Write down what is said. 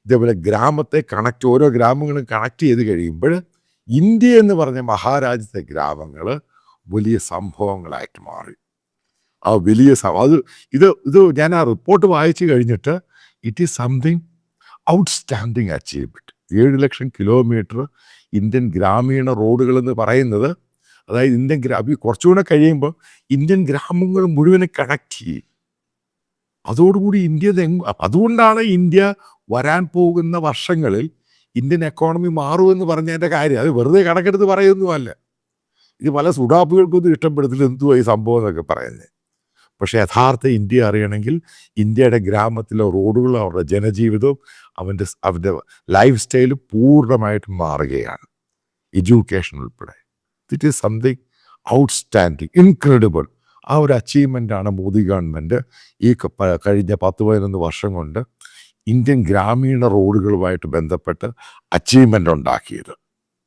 ഇതേപോലെ ഗ്രാമത്തെ ഓരോ ഗ്രാമങ്ങളും കണക്ട് ചെയ്ത് കഴിയുമ്പോൾ ഇന്ത്യ എന്ന് പറഞ്ഞ മഹാരാജ്യത്തെ ഗ്രാമങ്ങൾ വലിയ സംഭവങ്ങളായിട്ട് മാറി. ആ വലിയ ഇത് ഞാൻ ആ റിപ്പോർട്ട് വായിച്ചു കഴിഞ്ഞിട്ട് it is something outstanding achievement. 7 lakh kilometre Indian ഗ്രാമീണ റോഡുകൾ എന്ന് പറയുന്നത്, അതായത് ഇന്ത്യൻ കുറച്ചുകൂടെ കഴിയുമ്പോൾ ഇന്ത്യൻ ഗ്രാമങ്ങൾ മുഴുവനും കണക്ട് ചെയ്യും. അതോടുകൂടി അതുകൊണ്ടാണ് ഇന്ത്യ വരാൻ പോകുന്ന വർഷങ്ങളിൽ ഇന്ത്യൻ എക്കോണമി മാറുമെന്ന് പറഞ്ഞതിൻ്റെ കാര്യം. അത് വെറുതെ കണക്കെടുത്ത് പറയുന്നതുമല്ല. ഇത് പല സുഡാപ്പുകൾക്കൊന്നും ഇഷ്ടപ്പെടുത്തില്ല, എന്തുവാ ഈ സംഭവം എന്നൊക്കെ പറയുന്നത്. പക്ഷേ യഥാർത്ഥ ഇന്ത്യ അറിയണമെങ്കിൽ ഇന്ത്യയുടെ ഗ്രാമത്തിലെ റോഡുകളും അവരുടെ ജനജീവിതവും അവൻ്റെ ലൈഫ് സ്റ്റൈലും പൂർണ്ണമായിട്ടും മാറുകയാണ്, എഡ്യൂക്കേഷൻ ഉൾപ്പെടെ. It is something outstanding, incredible. ആ ഒരു അച്ചീവ്മെൻ്റാണ് മോദി ഗവൺമെൻറ് ഈ കഴിഞ്ഞ 10-11 വർഷം കൊണ്ട് ഇന്ത്യൻ ഗ്രാമീണ റോഡുകളുമായിട്ട് ബന്ധപ്പെട്ട് അച്ചീവ്മെൻ്റ് ഉണ്ടാക്കിയത്.